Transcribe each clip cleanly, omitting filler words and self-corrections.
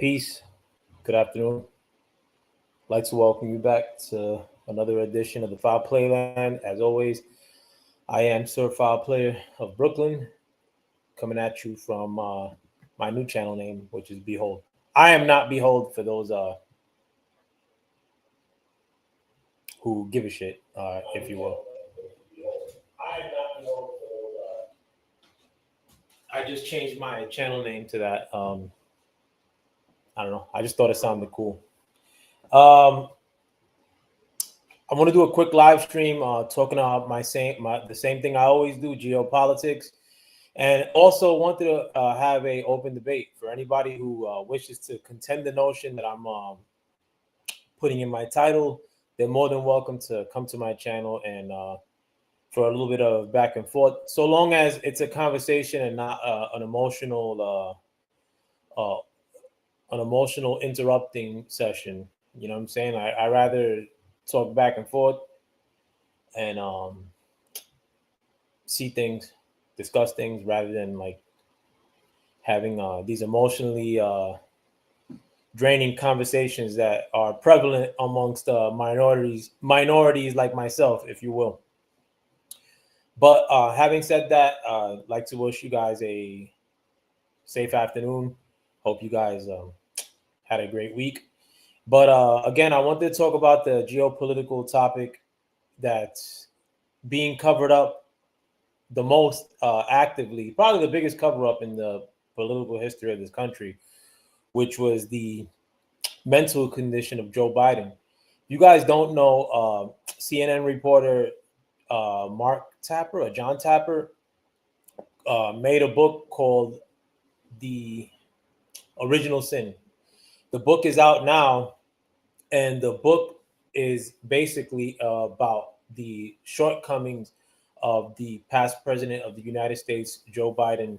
Peace. Good afternoon. I'd like to welcome you back to another edition of the Foul Playland. As always, I am Sir Foul Player of Brooklyn, coming at you from my new channel name, which is Behold. I am not Behold for those who give a shit, if you will. I am not Behold for those. I just changed my channel name to that. I don't know. I just thought it sounded cool. I want to do a quick live stream talking about the same thing I always do, geopolitics, and also wanted to have a open debate for anybody who wishes to contend the notion that I'm putting in my title. They're more than welcome to come to my channel and for a little bit of back and forth, so long as it's a conversation and not an emotional interrupting session. You know what I'm saying? I rather talk back and forth and see things, discuss things, rather than like having these emotionally draining conversations that are prevalent amongst minorities like myself, if you will. But having said that, I'd like to wish you guys a safe afternoon. Hope you guys had a great week. But again, I wanted to talk about the geopolitical topic that's being covered up the most actively, probably the biggest cover up in the political history of this country, which was the mental condition of Joe Biden. You guys don't know, CNN reporter Mark Tapper or John Tapper made a book called The Original Sin. The book is out now, and the book is basically about the shortcomings of the past president of the United States, Joe Biden,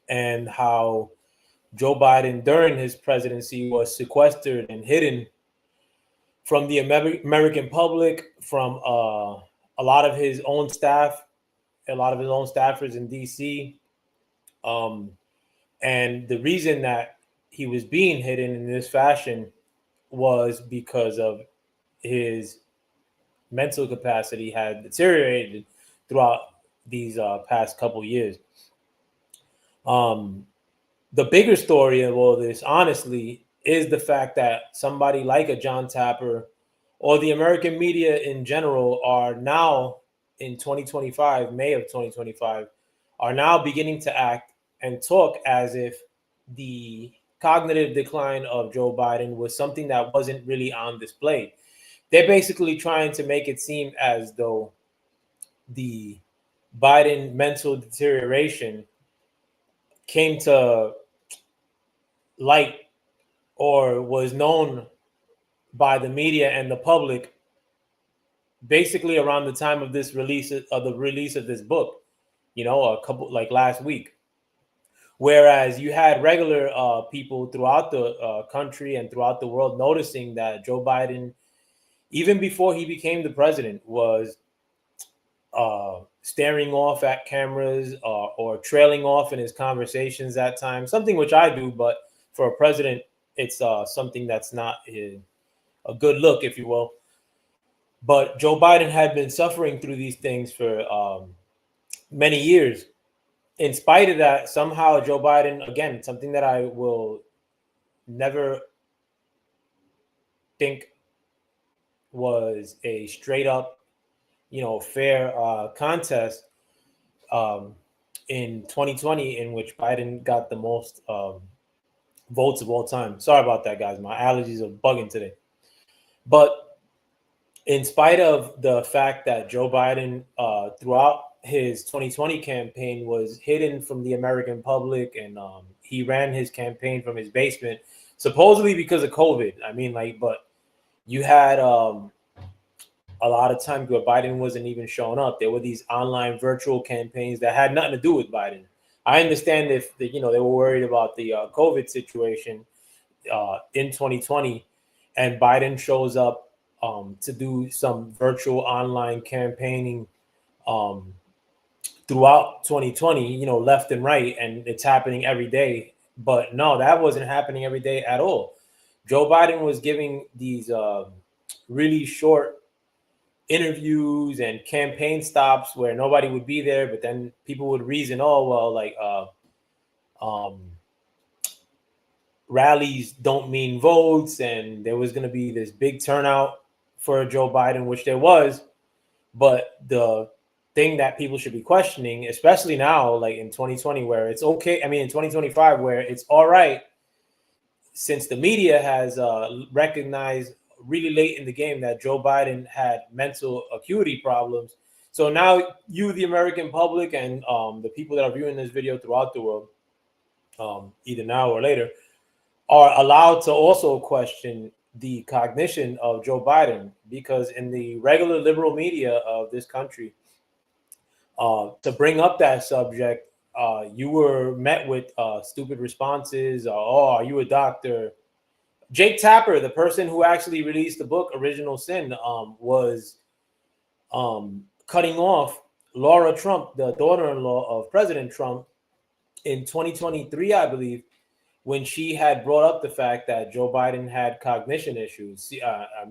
and how Joe Biden during his presidency was sequestered and hidden from the American public, from a lot of his own staff, a lot of his own staffers in D.C. And the reason that he was being hidden in this fashion was because of his mental capacity had deteriorated throughout these past couple years. The bigger story of all this, honestly, is the fact that somebody like a John Tapper or the American media in general are now in 2025, May of 2025, are now beginning to act and talk as if the cognitive decline of Joe Biden was something that wasn't really on display. They're basically trying to make it seem as though the Biden mental deterioration came to light or was known by the media and the public basically around the time of this release of the release of this book, a couple like last week. Whereas you had regular people throughout the country and throughout the world noticing that Joe Biden, even before he became the president, was staring off at cameras or trailing off in his conversations at times, something which I do, but for a president, it's something that's not a good look, if you will. But Joe Biden had been suffering through these things for many years. In spite of that, somehow Joe Biden, again, something that I will never think was a straight up, fair contest in 2020, in which Biden got the most votes of all time. Sorry about that, guys. My allergies are bugging today. But in spite of the fact that Joe Biden, throughout his 2020 campaign, was hidden from the American public, and he ran his campaign from his basement, supposedly because of COVID. I mean, but you had a lot of times where Biden wasn't even showing up. There were these online virtual campaigns that had nothing to do with Biden. I understand if they were worried about the COVID situation in 2020, and Biden shows up to do some virtual online campaigning throughout 2020, left and right, and it's happening every day But no, that wasn't happening every day at all. Joe Biden was giving these really short interviews and campaign stops where nobody would be there, but then people would reason, oh well, like um, rallies don't mean votes, and there was going to be this big turnout for Joe Biden, which there was. But the thing that people should be questioning, especially now, like in 2020, where it's okay, I mean, in 2025, where it's all right, since the media has recognized really late in the game that Joe Biden had mental acuity problems. So now you, the American public, and the people that are viewing this video throughout the world, either now or later, are allowed to also question the cognition of Joe Biden, because in the regular liberal media of this country, to bring up that subject, you were met with stupid responses. Oh, are you a doctor? Jake Tapper, the person who actually released the book Original Sin, was cutting off Laura Trump, the daughter-in-law of President Trump, in 2023, I believe, when she had brought up the fact that Joe Biden had cognition issues.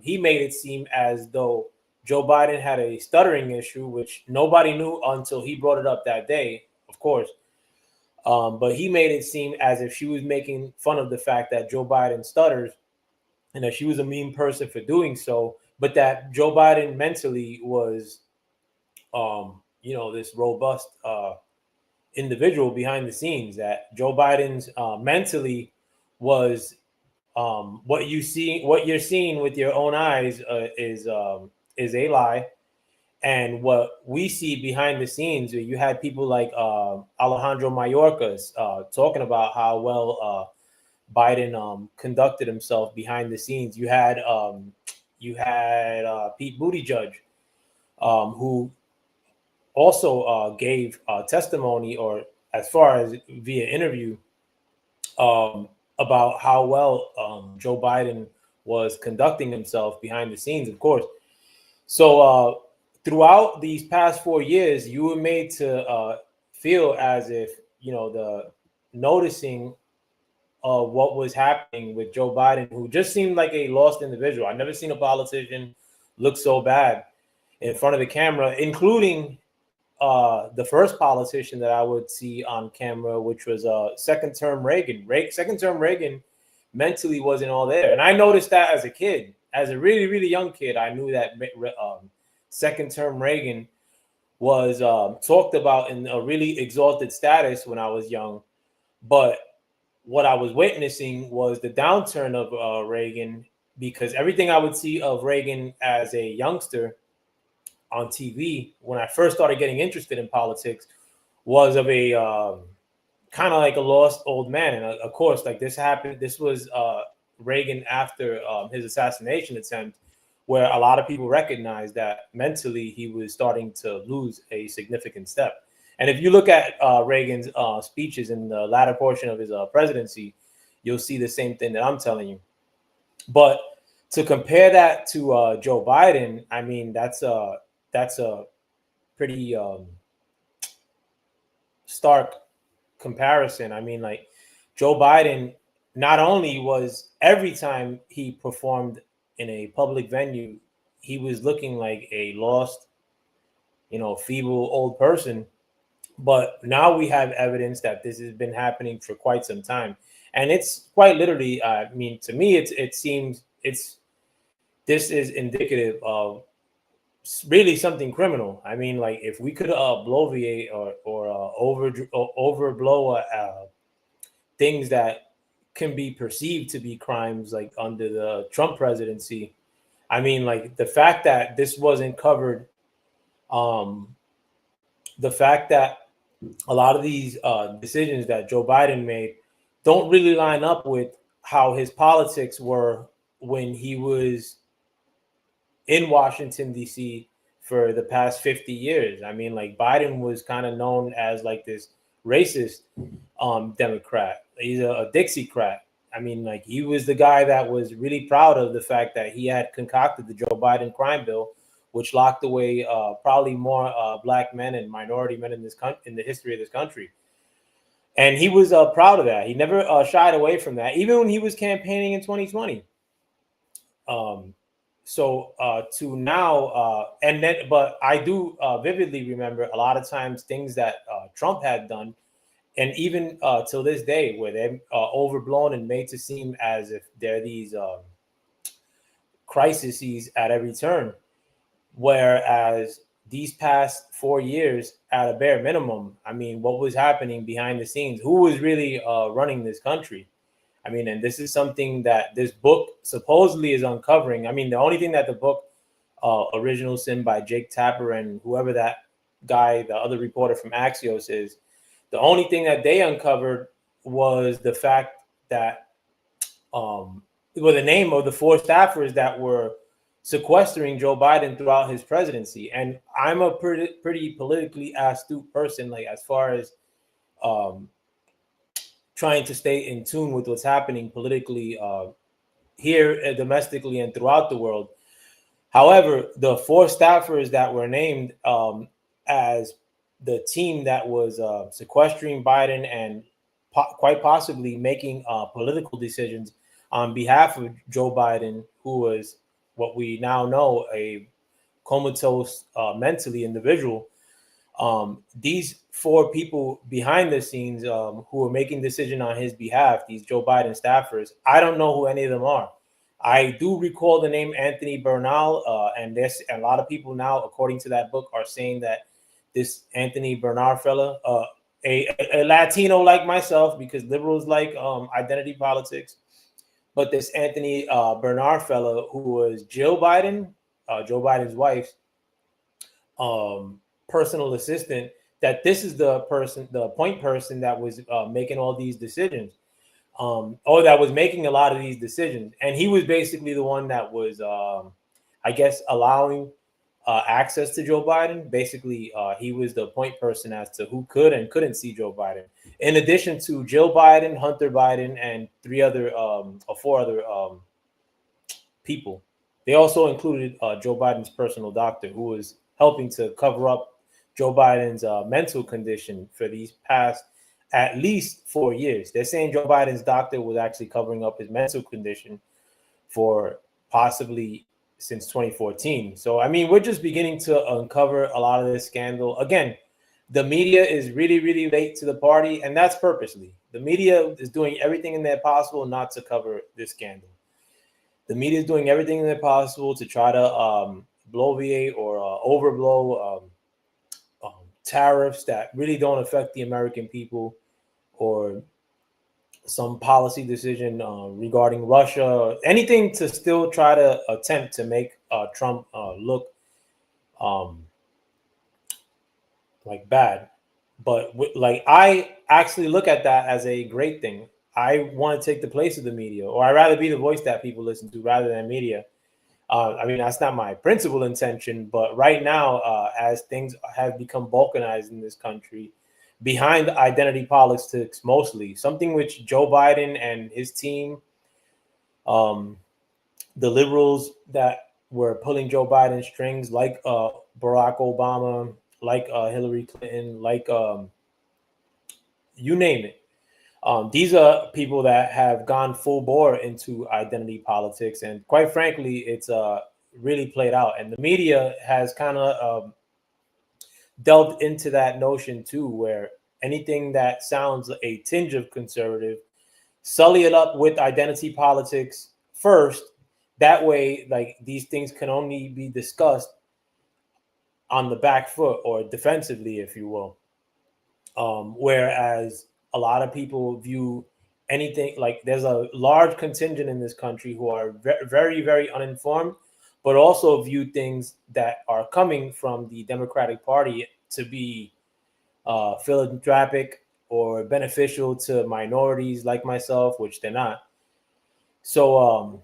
He made it seem as though Joe Biden had a stuttering issue, which nobody knew until he brought it up that day, of course. But he made it seem as if she was making fun of the fact that Joe Biden stutters and that she was a mean person for doing so, but that Joe Biden mentally was, this robust individual behind the scenes, that Joe Biden's mentally was what you're seeing with your own eyes is a lie, and what we see behind the scenes. You had people like Alejandro Mayorkas talking about how well Biden conducted himself behind the scenes. You had Pete Buttigieg, who also gave testimony, or as far as via interview, about how well Joe Biden was conducting himself behind the scenes, of course. So throughout these past 4 years, you were made to feel as if, the noticing of what was happening with Joe Biden, who just seemed like a lost individual. I've never seen a politician look so bad in front of the camera, including the first politician that I would see on camera, which was second term Reagan. Second term Reagan mentally wasn't all there. And I noticed that as a kid, as a really, really young kid. I knew that second term Reagan was talked about in a really exalted status when I was young. But what I was witnessing was the downturn of Reagan, because everything I would see of Reagan as a youngster on TV when I first started getting interested in politics was of a kind of like a lost old man. And of course, like this happened, this was Reagan after his assassination attempt, where a lot of people recognized that mentally he was starting to lose a significant step. And if you look at Reagan's speeches in the latter portion of his presidency, you'll see the same thing that I'm telling you. But to compare that to Joe Biden, I mean, that's a pretty stark comparison. I mean, like Joe Biden, not only was every time he performed in a public venue, he was looking like a lost, feeble old person. But now we have evidence that this has been happening for quite some time. And it's quite literally, I mean, to me, it seems this is indicative of really something criminal. I mean, like if we could bloviate or overblow things that can be perceived to be crimes, like under the Trump presidency. I mean, like the fact that this wasn't covered, the fact that a lot of these decisions that Joe Biden made don't really line up with how his politics were when he was in Washington, D.C. for the past 50 years. I mean, like Biden was kind of known as like this racist Democrat. He's a Dixiecrat. I mean, like he was the guy that was really proud of the fact that he had concocted the Joe Biden crime bill, which locked away probably more black men and minority men in this in the history of this country. And he was proud of that. He never shied away from that, even when he was campaigning in 2020. Um, to now, and then, but I do vividly remember a lot of times things that Trump had done, and even till this day, where they're overblown and made to seem as if they're these crises at every turn. Whereas these past 4 years, at a bare minimum, I mean, what was happening behind the scenes? Who was really running this country? I mean, and this is something that this book supposedly is uncovering. I mean, the only thing that the book, Original Sin by Jake Tapper and whoever that guy, the other reporter from Axios is, the only thing that they uncovered was the fact that, well, the name of the four staffers that were sequestering Joe Biden throughout his presidency. And I'm a pretty politically astute person, like as far as um, trying to stay in tune with what's happening politically here domestically and throughout the world. However, the four staffers that were named as the team that was sequestering Biden and quite possibly making political decisions on behalf of Joe Biden, who was what we now know a comatose mentally individual. These four people behind the scenes who are making decision on his behalf, these Joe Biden staffers, I don't know who any of them are. I do recall the name Anthony Bernal, and there's a lot of people now, according to that book, are saying that this Anthony Bernal fella, a Latino like myself, because liberals like identity politics, but this Anthony Bernal fella, who was Jill Biden, Joe Biden's wife, um, personal assistant, that this is the person, the point person that was making all these decisions, or that was making a lot of these decisions. And he was basically the one that was, I guess, allowing access to Joe Biden. Basically, he was the point person as to who could and couldn't see Joe Biden. In addition to Jill Biden, Hunter Biden, and four other people. They also included Joe Biden's personal doctor, who was helping to cover up Joe Biden's mental condition for these past at least 4 years. They're saying Joe Biden's doctor was actually covering up his mental condition for possibly since 2014. So, I mean, we're just beginning to uncover a lot of this scandal. Again, the media is really, really late to the party, and that's purposely. The media is doing everything in their possible not to cover this scandal. The media is doing everything in their possible to try to bloviate or overblow tariffs that really don't affect the American people, or some policy decision regarding Russia, anything to still try to attempt to make Trump look um, like bad. But like, I actually look at that as a great thing. I want to take the place of the media, or I'd rather be the voice that people listen to rather than media. I mean, that's not my principal intention, but right now, as things have become balkanized in this country, behind identity politics mostly, something which Joe Biden and his team, um, the liberals that were pulling Joe Biden strings, like Barack Obama, like Hillary Clinton, like you name it. These are people that have gone full bore into identity politics, and quite frankly, it's really played out. And the media has kind of delved into that notion too, where anything that sounds a tinge of conservative, sully it up with identity politics first. That way, like, these things can only be discussed on the back foot or defensively, if you will. Whereas a lot of people view anything, like, there's a large contingent in this country who are very, very uninformed, but also view things that are coming from the Democratic Party to be philanthropic or beneficial to minorities like myself, which they're not. So,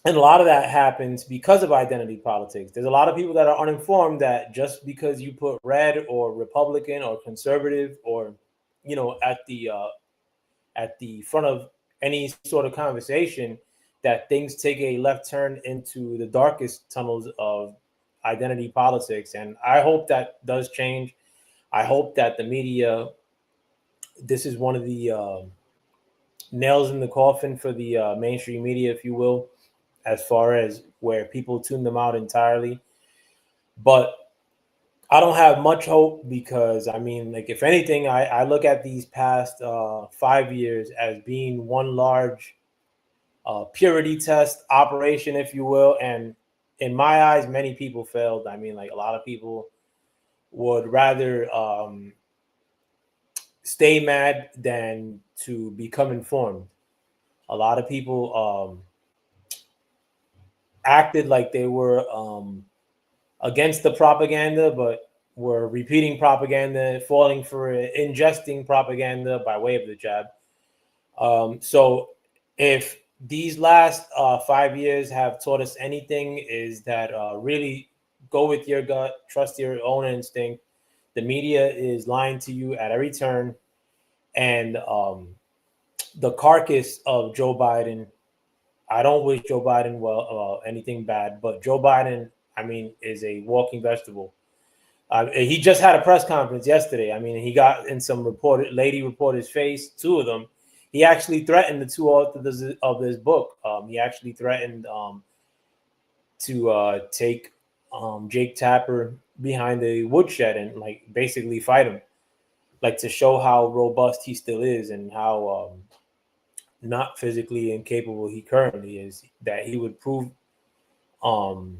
and a lot of that happens because of identity politics. There's a lot of people that are uninformed that just because you put red or Republican or conservative or, at the front of any sort of conversation, that things take a left turn into the darkest tunnels of identity politics. And I hope that does change. I hope that the media this is one of the nails in the coffin for the mainstream media, if you will, as far as where people tune them out entirely. But I don't have much hope because I mean, like if anything, I look at these past 5 years as being one large purity test operation, if you will. And in my eyes, many people failed. I mean, like a lot of people would rather stay mad than to become informed. A lot of people acted like they were against the propaganda, but were repeating propaganda, falling for it, ingesting propaganda by way of the jab. So, if these last 5 years have taught us anything, is that really go with your gut, trust your own instinct. The media is lying to you at every turn, and the carcass of Joe Biden. I don't wish Joe Biden well anything bad, but Joe Biden, I mean, is a walking vegetable. He just had a press conference yesterday. I mean, he got in some lady reporter's face, two of them. He actually threatened the two authors of this book. He actually threatened to take Jake Tapper behind the woodshed and like basically fight him, like to show how robust he still is and how not physically incapable he currently is. That he would prove um,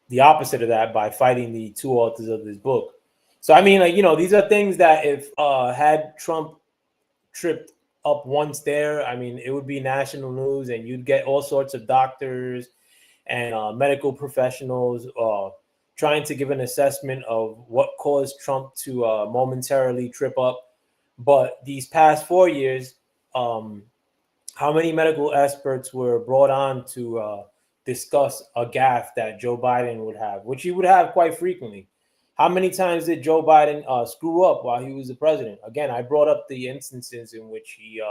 the opposite of that by fighting the two authors of this book. So I mean, like these are things that if had Trump tripped up one stair, I mean, it would be national news, and you'd get all sorts of doctors and medical professionals trying to give an assessment of what caused Trump to momentarily trip up. But these past 4 years, um, how many medical experts were brought on to discuss a gaffe that Joe Biden would have, which he would have quite frequently? How many times did Joe Biden screw up while he was the president? Again, I brought up the instances in which he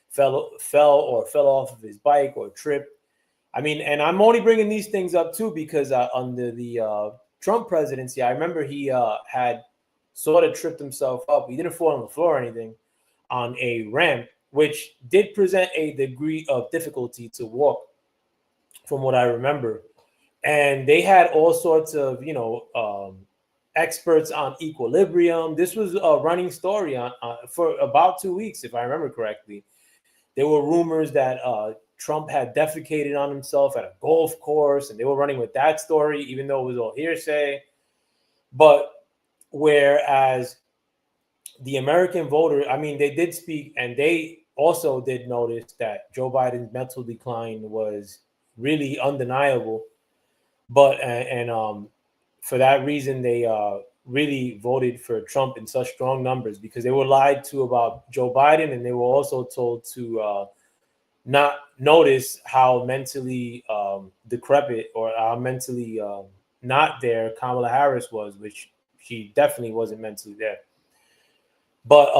fell off of his bike or tripped. I mean, and I'm only bringing these things up too because under the Trump presidency, I remember he had sort of tripped himself up. He didn't fall on the floor or anything, on a ramp, which did present a degree of difficulty to walk, from what I remember. And they had all sorts of, experts on equilibrium. This was a running story on for about 2 weeks, if I remember correctly. There were rumors that Trump had defecated on himself at a golf course, and they were running with that story, even though it was all hearsay. But whereas the American voter, I mean, they did speak, and they also did notice that Joe Biden's mental decline was really undeniable. But for that reason, they really voted for Trump in such strong numbers because they were lied to about Joe Biden, and they were also told to not notice how mentally decrepit or how mentally not there Kamala Harris was, which she definitely wasn't mentally there. But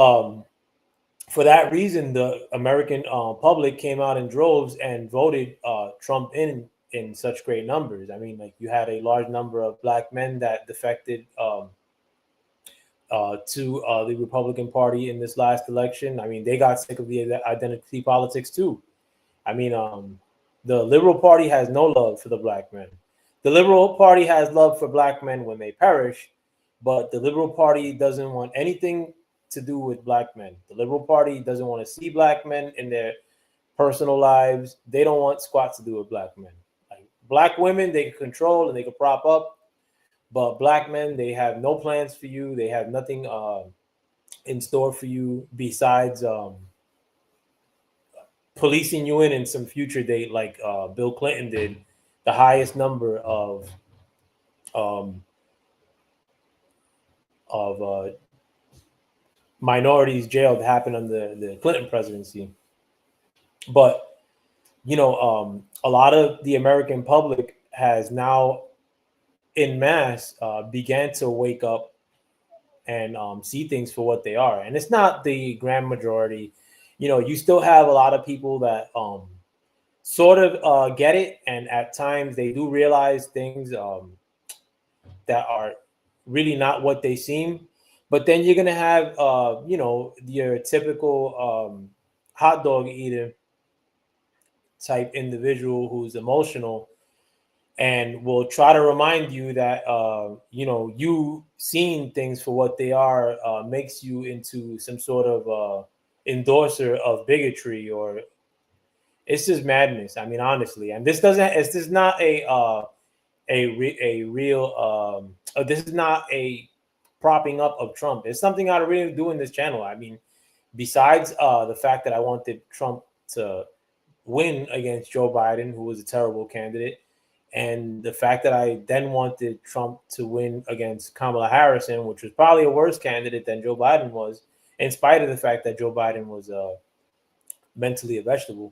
for that reason, the American public came out in droves and voted Trump in such great numbers. I mean, like you had a large number of black men that defected to the Republican Party in this last election. I mean, they got sick of the identity politics too. I mean, the Liberal Party has no love for the black men. The Liberal Party has love for black men when they perish, but the Liberal Party doesn't want anything to do with black men. The Liberal Party doesn't want to see black men in their personal lives. They don't want squat to do with black men. Like black women, they can control and they can prop up, but black men, they have no plans for you. They have nothing in store for you besides policing you in some future date, like Bill Clinton did. The highest number um, of minorities jailed happened under the Clinton presidency. But a lot of the American public has now, in mass, began to wake up and see things for what they are. And it's not the grand majority. You still have a lot of people that sort of get it, and at times they do realize things that are really not what they seem. But then you're gonna have your typical hot dog eater type individual who's emotional and will try to remind you that you seeing things for what they are makes you into some sort of endorser of bigotry, or it's just madness. I mean, honestly, and this is not a real this is not a propping up of Trump. It's something I really do in this channel. I mean, besides the fact that I wanted Trump to win against Joe Biden, who was a terrible candidate, and the fact that I then wanted Trump to win against Kamala Harris, which was probably a worse candidate than Joe Biden was, in spite of the fact that Joe Biden was mentally a vegetable.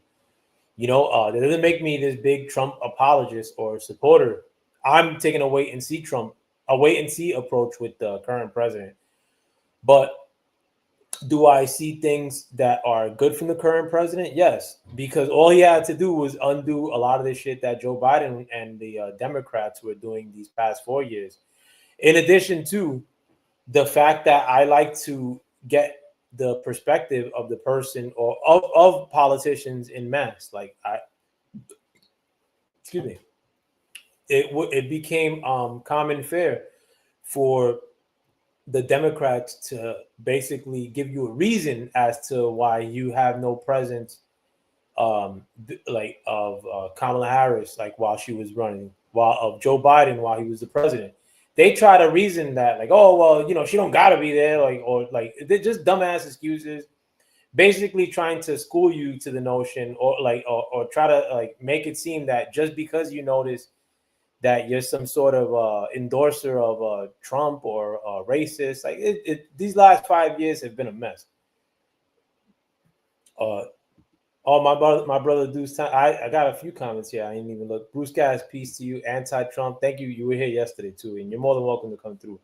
That doesn't make me this big Trump apologist or supporter. I'm taking a wait and see approach with the current president. But do I see things that are good from the current president? Yes, because all he had to do was undo a lot of the shit that Joe Biden and the Democrats were doing these past 4 years. In addition to the fact that I like to get the perspective of the person or of politicians in mass. Like excuse me, it became common fare for the Democrats to basically give you a reason as to why you have no presence, like of Kamala Harris, like while she was running, while of Joe Biden while he was the president. They try to reason that, like, oh well, she don't gotta be there, like, or like they're just dumbass excuses, basically trying to school you to the notion, or like, or try to like make it seem that just because you notice that you're some sort of endorser of Trump or racist. Like these last 5 years have been a mess. Uh, my brother Deuce. I got a few comments here. I didn't even look. Bruce Gas, peace to you. Anti-Trump. Thank you. You were here yesterday too, and you're more than welcome to come through.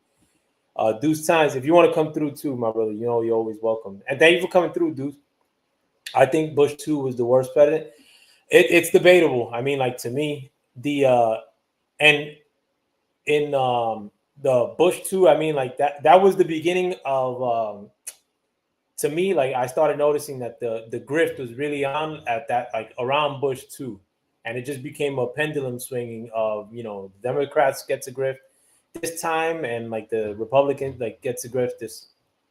Deuce Times, if you want to come through too, my brother, you're always welcome. And thank you for coming through, Deuce. I think Bush 2 was the worst president. It's debatable. I mean, like, to me, and in the Bush 2, I mean, like that was the beginning of to me, like, I started noticing that the grift was really on at that, like, around Bush 2, and it just became a pendulum swinging of the Democrats get to grift this time, and like the Republicans like get to grift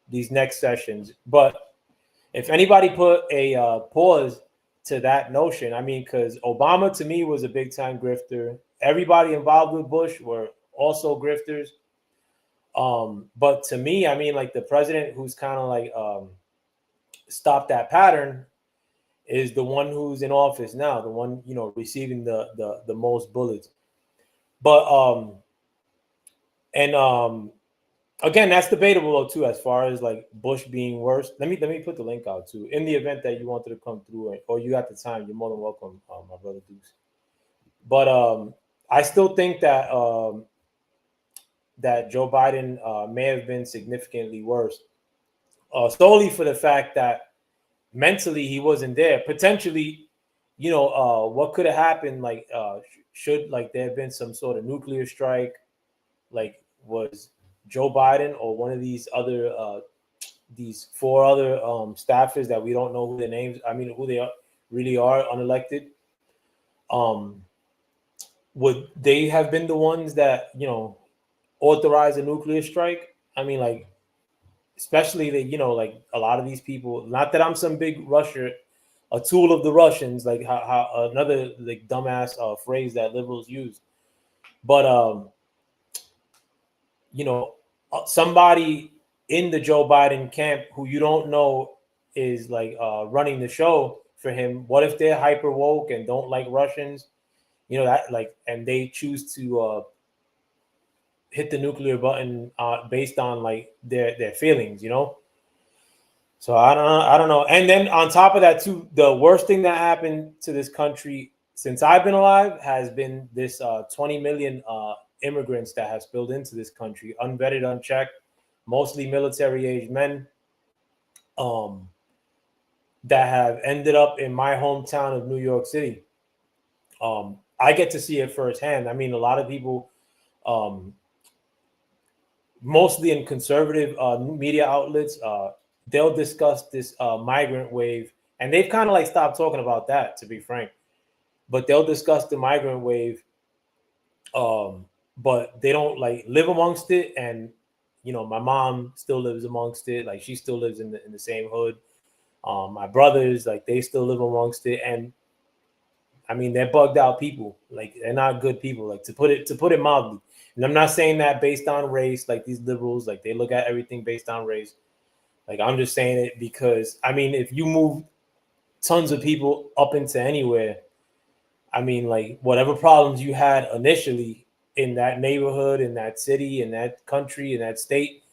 these next sessions. But if anybody put a pause to that notion, I mean, because Obama to me was a big time grifter. Everybody involved with Bush were also grifters. But to me, I mean, like, the president who's kind of like stopped that pattern is the one who's in office now, the one receiving the most bullets. But again, that's debatable though too, as far as like Bush being worse. Let me put the link out too. In the event that you wanted to come through, or you got the time, you're more than welcome, my brother Deuce. But I still think that that Joe Biden may have been significantly worse, solely for the fact that mentally he wasn't there. Potentially, what could have happened? Like, should like there have been some sort of nuclear strike? Like, was Joe Biden or one of these four other staffers that we don't know who their names, I mean, who they really are, unelected, would they have been the ones that authorize a nuclear strike? I mean, like, especially that like a lot of these people. Not that I'm some big Russia, a tool of the Russians, like how another like dumbass phrase that liberals use, but somebody in the Joe Biden camp who you don't know is like running the show for him. What if they're hyper woke and don't like Russians? That, like, and they choose to hit the nuclear button based on like their feelings, So I don't know. And then on top of that too, the worst thing that happened to this country since I've been alive has been this 20 million immigrants that have spilled into this country, unvetted, unchecked, mostly military-aged men, that have ended up in my hometown of New York City. I get to see it firsthand. I mean, a lot of people mostly in conservative media outlets, they'll discuss this migrant wave, and they've kind of like stopped talking about that, to be frank. But they'll discuss the migrant wave, but they don't like live amongst it. And my mom still lives amongst it. Like she still lives in the same hood. My brothers, like they still live amongst it, and I mean they're bugged out people. Like they're not good people. Like to put it mildly. And I'm not saying that based on race. Like these liberals, like they look at everything based on race. Like I'm just saying it because I mean if you move tons of people up into anywhere, I mean like whatever problems you had initially in that neighborhood, in that city, in that country, in that state,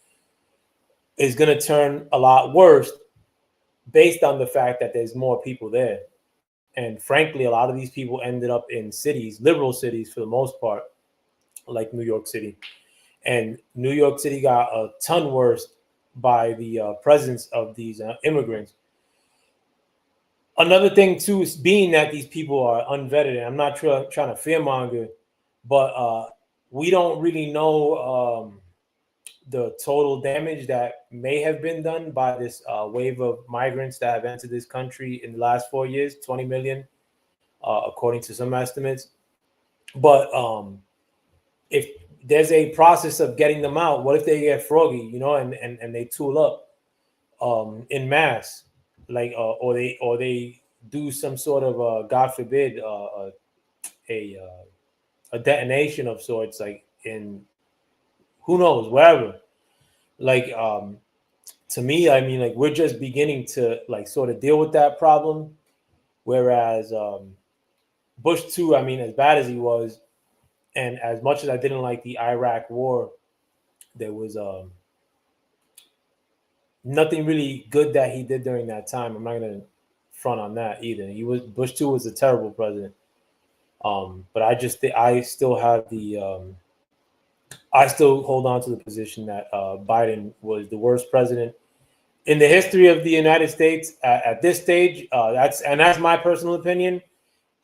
is going to turn a lot worse based on the fact that there's more people there. And frankly, a lot of these people ended up in cities, liberal cities for the most part, like New York City. And New York City got a ton worse by the presence of these immigrants. Another thing too is being that these people are unvetted, and I'm not trying to fearmonger, but we don't really know the total damage that may have been done by this wave of migrants that have entered this country in the last 4 years, 20 million, according to some estimates. But if there's a process of getting them out, what if they get froggy, and they tool up in mass, like or they do some sort of God forbid a a detonation of sorts, like in who knows wherever. Like to me, I mean, like we're just beginning to like sort of deal with that problem, whereas Bush too. I mean, as bad as he was, and as much as I didn't like the Iraq War, there was nothing really good that he did during that time. I'm not gonna front on that either. Bush too was a terrible president. But I still have I still hold on to the position that Biden was the worst president in the history of the United States at this stage. That's my personal opinion.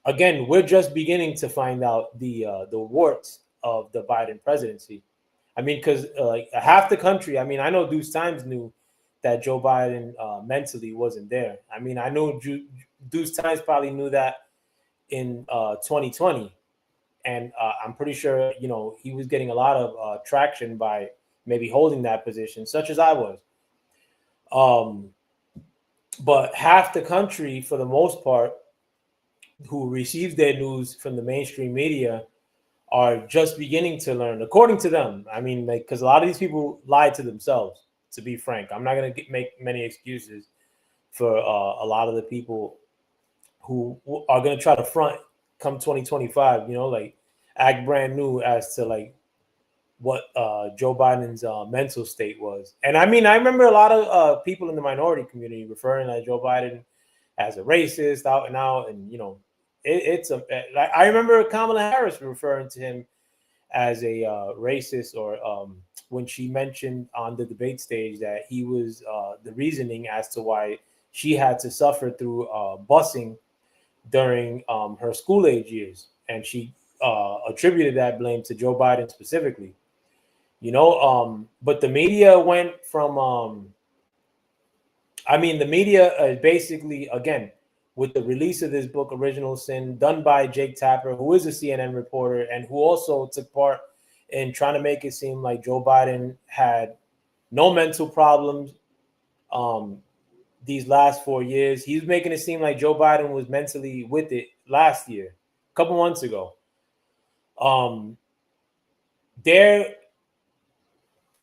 Again, we're just beginning to find out the warts of the Biden presidency. I mean, because like half the country, I mean, I know Deuce Times knew that Joe Biden mentally wasn't there. I mean, I know Deuce Times probably knew that in 2020, and I'm pretty sure he was getting a lot of traction by maybe holding that position, such as I was. Um, but half the country, for the most part, who receives their news from the mainstream media are just beginning to learn, according to them. I mean, like, because a lot of these people lie to themselves, to be frank. I'm not going to make many excuses for a lot of the people who are going to try to front come 2025, like act brand new as to like what Joe Biden's mental state was. And I mean, I remember a lot of people in the minority community referring to Joe Biden as a racist out and out. And, I remember Kamala Harris referring to him as a racist, or when she mentioned on the debate stage that he was the reasoning as to why she had to suffer through busing during her school age years. And she attributed that blame to Joe Biden specifically. But the media went from the media basically, again, with the release of this book, Original Sin, done by Jake Tapper, who is a CNN reporter and who also took part in trying to make it seem like Joe Biden had no mental problems these last 4 years. He was making it seem like Joe Biden was mentally with it last year, a couple months ago. They're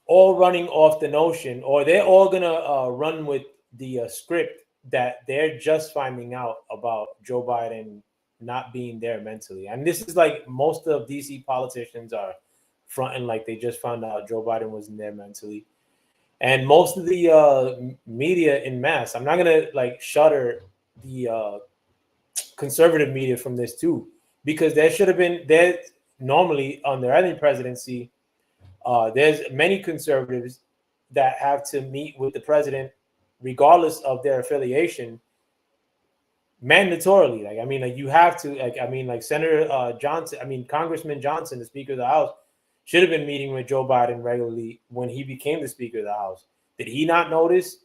all running off the notion, or they're all gonna run with the script that they're just finding out about Joe Biden not being there mentally. And this is like most of DC politicians are fronting like they just found out Joe Biden wasn't there mentally. And most of the media in mass, I'm not gonna like shutter the conservative media from this too, because there should have been there normally under any presidency. There's many conservatives that have to meet with the president, regardless of their affiliation, mandatorily. Like, I mean, like you have to, like, I mean, like Senator Johnson, I mean, Congressman Johnson, the Speaker of the House, should have been meeting with Joe Biden regularly when he became the Speaker of the House. Did he not notice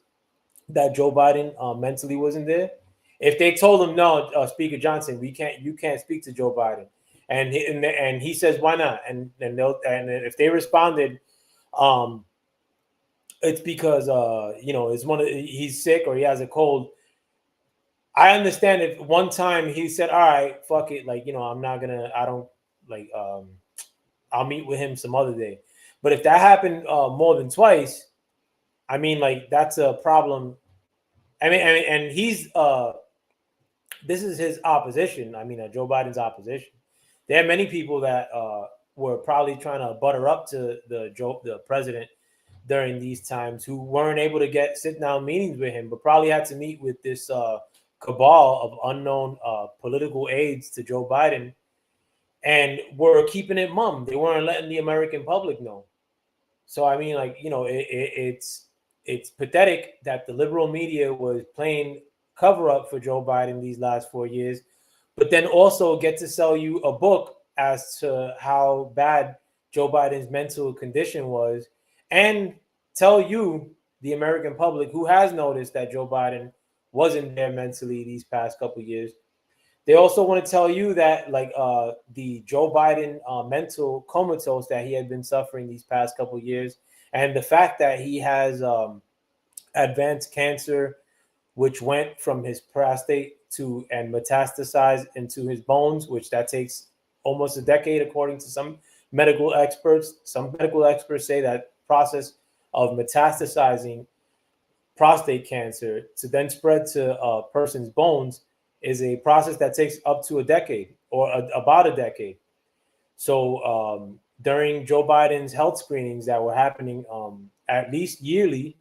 that Joe Biden mentally wasn't there? If they told him no, Speaker Johnson, you can't speak to Joe Biden, and he says why not, and if they responded, um, it's because it's he's sick or he has a cold. I understand if one time he said, all right, fuck it, like I'm not gonna, I don't like, I'll meet with him some other day. But if that happened more than twice, I mean, like that's a problem. I mean, and he's this is his opposition. I mean, Joe Biden's opposition. There are many people that were probably trying to butter up to the president during these times who weren't able to sit down meetings with him, but probably had to meet with this cabal of unknown political aides to Joe Biden, and were keeping it mum. They weren't letting the American public know. So I mean, like it's pathetic that the liberal media was playing cover up for Joe Biden these last 4 years, but then also get to sell you a book as to how bad Joe Biden's mental condition was, and tell you, the American public, who has noticed that Joe Biden wasn't there mentally these past couple of years. They also want to tell you that the Joe Biden mental comatose that he had been suffering these past couple of years, and the fact that he has advanced cancer, which went from his prostate and metastasized into his bones, which that takes almost a decade, according to some medical experts. Some medical experts say that process of metastasizing prostate cancer to then spread to a person's bones is a process that takes up to a decade or about a decade. So during Joe Biden's health screenings that were happening at least yearly,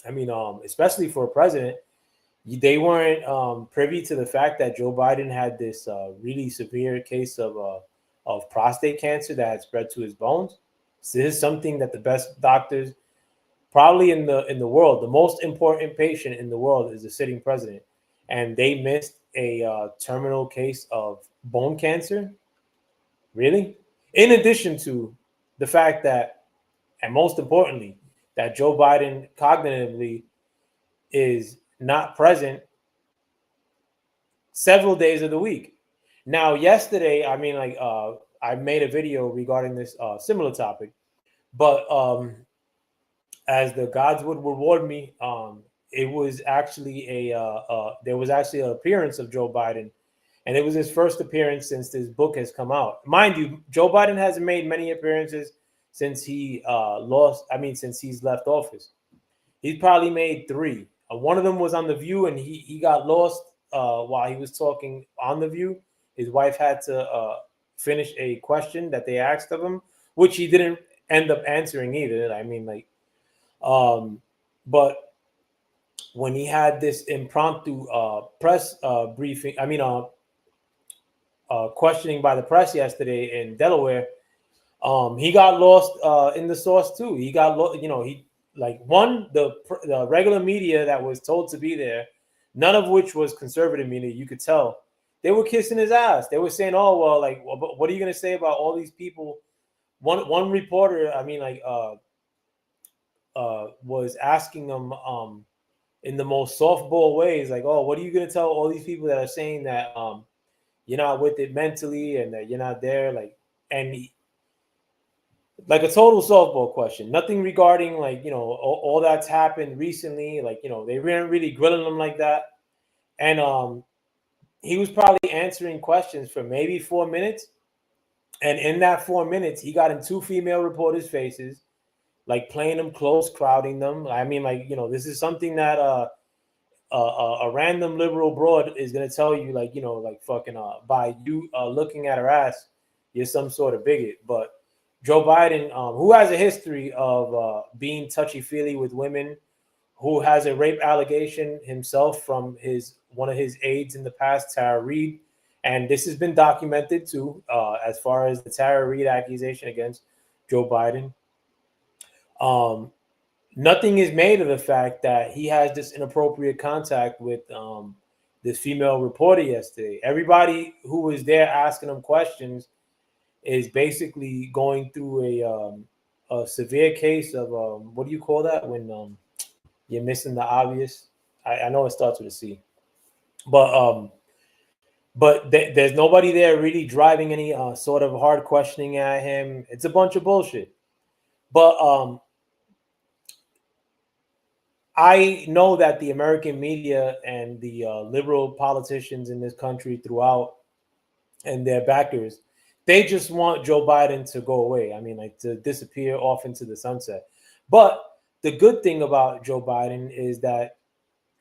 I mean, especially for a president, they weren't privy to the fact that Joe Biden had this really severe case of prostate cancer that had spread to his bones. So this is something that the best doctors, probably in the world, the most important patient in the world is the sitting president, and they missed a terminal case of bone cancer. Really? In addition to the fact that, and most importantly, that Joe Biden cognitively is not present several days of the week. Now, yesterday, I mean, I made a video regarding this similar topic, but as the gods would reward me, it was actually there was actually an appearance of Joe Biden, and it was his first appearance since this book has come out. Mind you, Joe Biden hasn't made many appearances since he since he's left office. He's probably made 3. One of them was on The View, and he got lost while he was talking on The View. His wife had to finish a question that they asked of him, which he didn't end up answering either. I mean, but when he had this impromptu press briefing, questioning by the press yesterday in Delaware, he got lost in the sauce too. He got lost, the regular media that was told to be there, none of which was conservative media. You could tell they were kissing his ass. They were saying, "Oh well, what are you going to say about all these people?" One reporter, was asking them in the most softball ways, like, "Oh, what are you going to tell all these people that are saying that you're not with it mentally and that you're not there?" Like a total softball question, nothing regarding all that's happened recently. They weren't really grilling him like that, and he was probably answering questions for maybe 4 minutes, and in that 4 minutes, he got in 2 female reporters' faces, like playing them close, crowding them. I mean, this is something that a random liberal broad is gonna tell you, by you looking at her ass, you're some sort of bigot. But Joe Biden, who has a history of being touchy-feely with women, who has a rape allegation himself from one of his aides in the past, Tara Reid, and this has been documented too, as far as the Tara Reid accusation against Joe Biden. Nothing is made of the fact that he has this inappropriate contact with this female reporter yesterday. Everybody who was there asking him questions is basically going through a severe case of what do you call that when you're missing the obvious? I know it starts with a C, but there's nobody there really driving any sort of hard questioning at him. It's a bunch of bullshit. But I know that the American media and the liberal politicians in this country throughout and their backers, they just want Joe Biden to go away. I mean, like to disappear off into the sunset. But the good thing about Joe Biden is that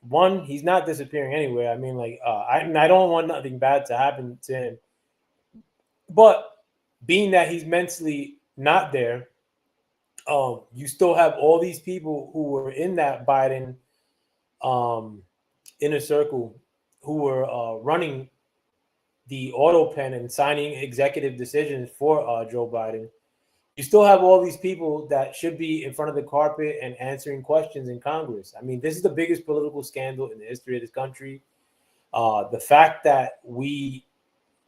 one, he's not disappearing anywhere. I mean, like I don't want nothing bad to happen to him. But being that he's mentally not there, you still have all these people who were in that Biden um, inner circle who were running the auto pen and signing executive decisions for Joe Biden. You still have all these people that should be in front of the carpet and answering questions in Congress. I mean, this is the biggest political scandal in the history of this country. The fact that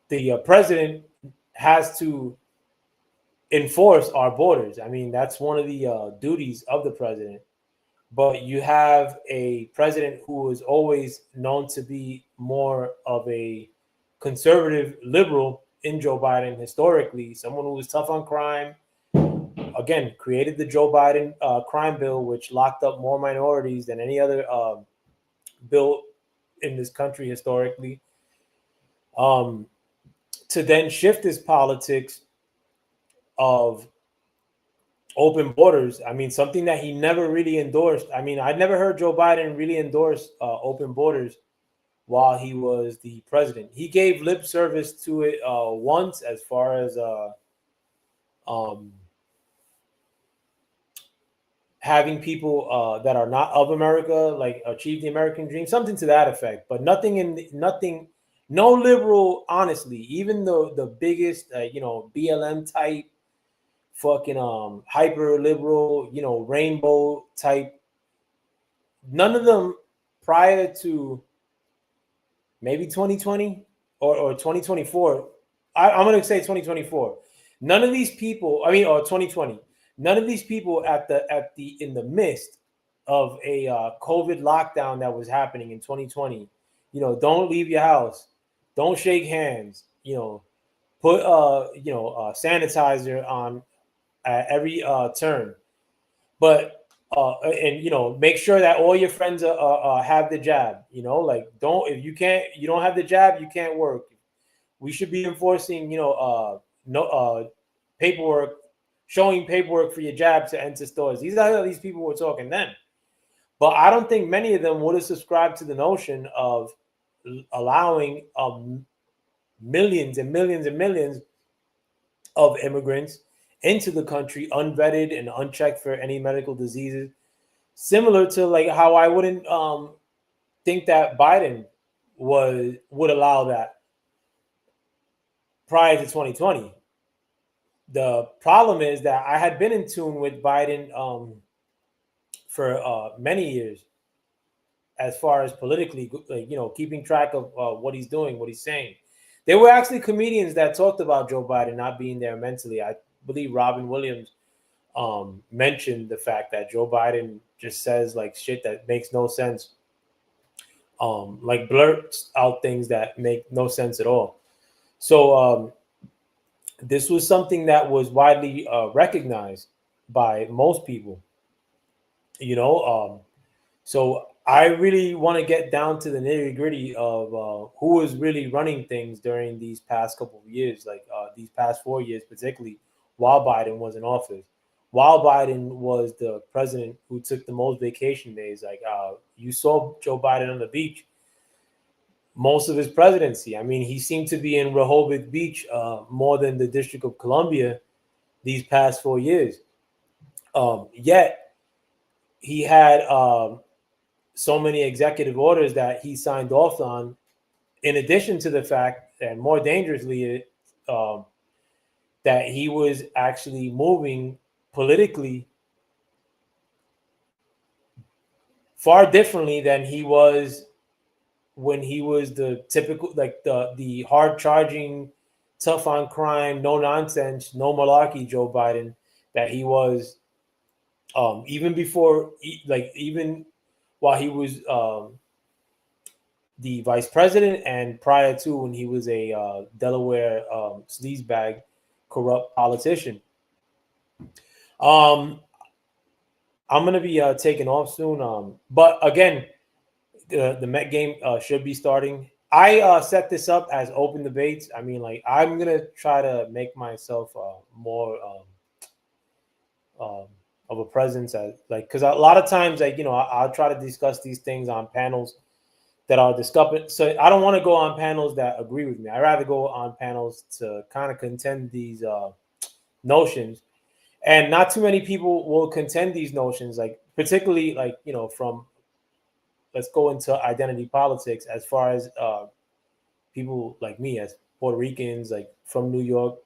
the president has to enforce our borders. I mean, that's one of the duties of the president. But you have a president who is always known to be more of a conservative liberal in Joe Biden historically, someone who was tough on crime. Again, created the Joe Biden crime bill, which locked up more minorities than any other bill in this country historically. To then shift his politics of open borders. I mean, something that he never really endorsed. I mean, I'd never heard Joe Biden really endorse open borders while he was the president. He gave lip service to it once, as far as having people that are not of America like achieve the American dream, something to that effect. But nothing. No liberal, honestly, even the biggest, BLM type fucking hyper liberal, rainbow type. None of them prior to maybe 2020 or 2024. I'm going to say 2024. None of these people, or 2020. None of these people in the midst of a COVID lockdown that was happening in 2020. Don't leave your house. Don't shake hands. Put sanitizer on at every turn, but and make sure that all your friends have the jab. Like you don't have the jab, you can't work. We should be enforcing no paperwork, showing paperwork for your jab to enter stores. These are how these people were talking then, but I don't think many of them would have subscribed to the notion of allowing millions and millions and millions of immigrants into the country unvetted and unchecked for any medical diseases, similar to like how I wouldn't think that Biden would allow that prior to 2020. The problem is that I had been in tune with Biden for many years, as far as politically, keeping track of what he's doing, what he's saying. There were actually comedians that talked about Joe Biden not being there mentally. I believe Robin Williams mentioned the fact that Joe Biden just says like shit that makes no sense, like blurts out things that make no sense at all. So this was something that was widely recognized by most people, so I really want to get down to the nitty gritty of who was really running things during these past couple of years, like these past 4 years, particularly while Biden was in office. While Biden was the president who took the most vacation days, like you saw Joe Biden on the beach most of his presidency. I mean, he seemed to be in Rehoboth Beach more than the District of Columbia these past 4 years. Yet he had so many executive orders that he signed off on, in addition to the fact, and more dangerously, that he was actually moving politically far differently than he was when he was the typical, like the hard charging tough on crime, no nonsense, no malarkey Joe Biden that he was, even before, like even while he was the vice president and prior to when he was a Delaware sleazebag, corrupt politician. Um, I'm gonna be taking off soon. But again, the Met game should be starting. I set this up as open debates. I mean, like I'm gonna try to make myself more um, of a presence, as like because a lot of times, like I'll try to discuss these things on panels that are discussing. So I don't want to go on panels that agree with me. I rather go on panels to kind of contend these notions, and not too many people will contend these notions. Like particularly, like from, let's go into identity politics as far as people like me as Puerto Ricans, like from New York,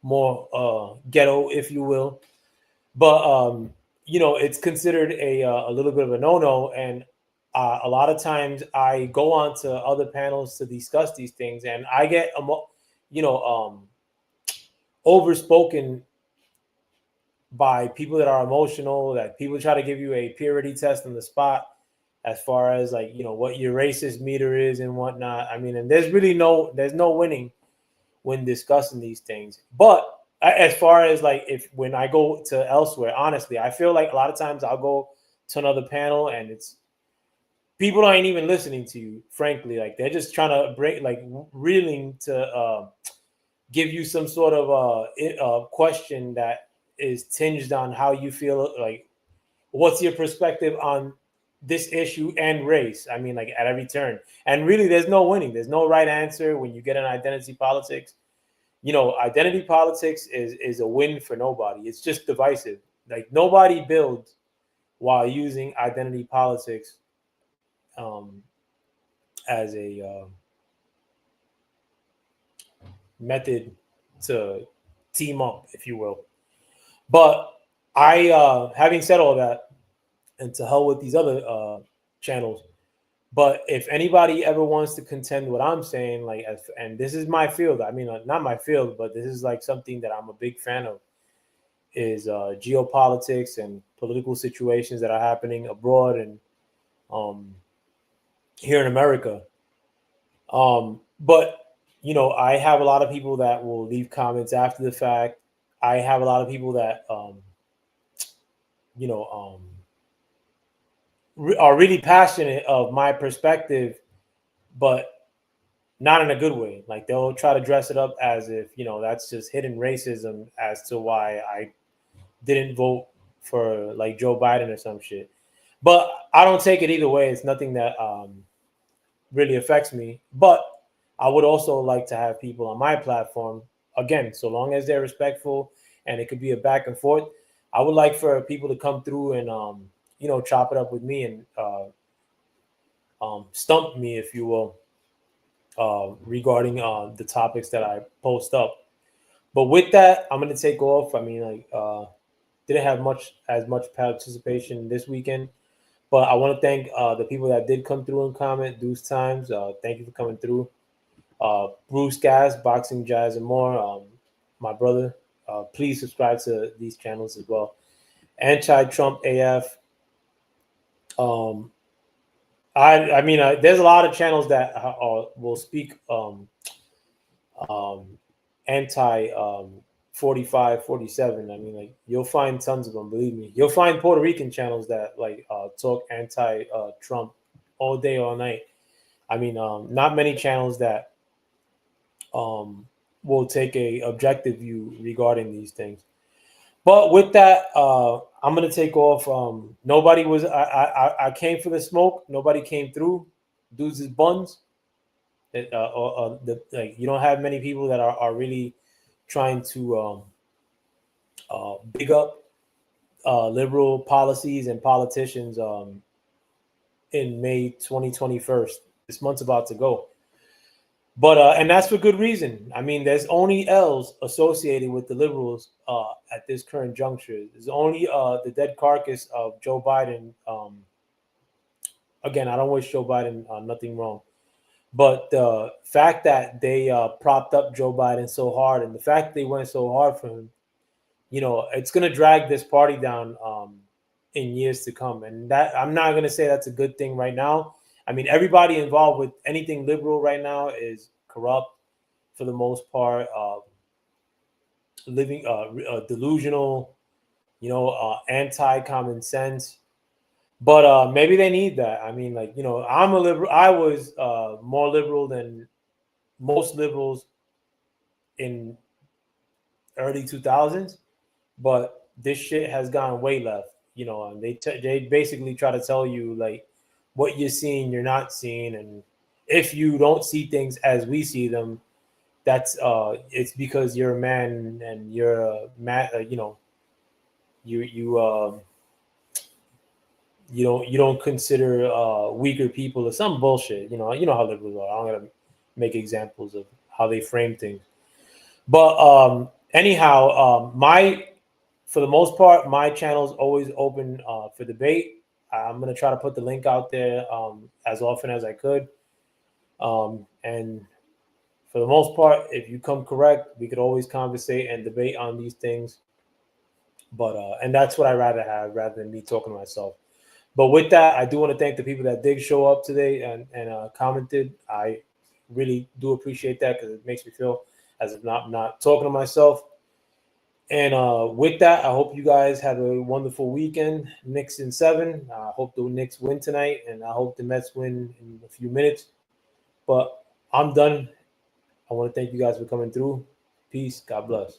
more ghetto, if you will. But it's considered a little bit of a no-no, and a lot of times I go on to other panels to discuss these things, and I get you know overspoken by people that are emotional. That people try to give you a purity test on the spot, as far as like what your racist meter is and whatnot. I mean, and there's no winning when discussing these things. But as far as like if when I go to elsewhere, honestly, I feel like a lot of times I'll go to another panel and it's people ain't even listening to you. Frankly, like they're just trying to break, like reeling to give you some sort of question that is tinged on how you feel, like what's your perspective on this issue and race. I mean, like at every turn. And really, there's no winning. There's no right answer when you get an identity politics. Identity politics is a win for nobody. It's just divisive. Like nobody builds while using identity politics um, as a method to team up, if you will. But having said all that, and to hell with these other channels. But if anybody ever wants to contend what I'm saying, like, and this is my field. I mean, not my field, but this is like something that I'm a big fan of, is geopolitics and political situations that are happening abroad and um, here in America. But I have a lot of people that will leave comments after the fact. I have a lot of people that you know are really passionate of my perspective, but not in a good way. Like they'll try to dress it up as if that's just hidden racism as to why I didn't vote for like Joe Biden or some shit. But I don't take it either way. It's nothing that really affects me. But I would also like to have people on my platform, again, so long as they're respectful and it could be a back and forth. I would like for people to come through and chop it up with me and stump me, if you will, regarding the topics that I post up. But with that, I'm gonna take off. I mean, like, didn't have much participation this weekend, but I want to thank the people that did come through and comment. Deuce Times, thank you for coming through. Bruce Gas, Boxing, Jazz, and more. My brother, please subscribe to these channels as well. Anti-Trump AF. Um, I mean, there's a lot of channels that will speak um, anti 45, 47. I mean, like you'll find tons of them. Believe me, you'll find Puerto Rican channels that like talk anti Trump all day, all night. I mean, not many channels that will take a objective view regarding these things. But with that, I'm gonna take off. Nobody was. I came for the smoke. Nobody came through. Dudes is buns. Like you don't have many people that are really trying to big up liberal policies and politicians in May 2021. This month's about to go. But and that's for good reason. I mean, there's only L's associated with the liberals at this current juncture. There's only the dead carcass of Joe Biden. Again, I don't wish Joe Biden nothing wrong, But the fact that they propped up Joe Biden so hard, and the fact they went so hard for him, it's going to drag this party down in years to come. And that, I'm not going to say that's a good thing right now. I mean, everybody involved with anything liberal right now is corrupt for the most part, living delusional, anti common sense. But maybe they need that. I mean, like, I'm a liberal. I was more liberal than most liberals in early 2000s, but this shit has gone way left. And they basically try to tell you like what you're seeing, you're not seeing, and if you don't see things as we see them, that's it's because you're a man and you're a man. You don't consider weaker people or some bullshit. You know how liberals are. I'm gonna make examples of how they frame things. But anyhow, my for the most part, my channel is always open for debate. I'm gonna try to put the link out there as often as I could. And for the most part, if you come correct, we could always conversate and debate on these things. But and that's what I rather have rather than me talking to myself. But with that, I do want to thank the people that did show up today and commented. I really do appreciate that because it makes me feel as if not talking to myself. And with that, I hope you guys have a wonderful weekend. Knicks in 7. I hope the Knicks win tonight, and I hope the Mets win in a few minutes. But I'm done. I want to thank you guys for coming through. Peace. God bless.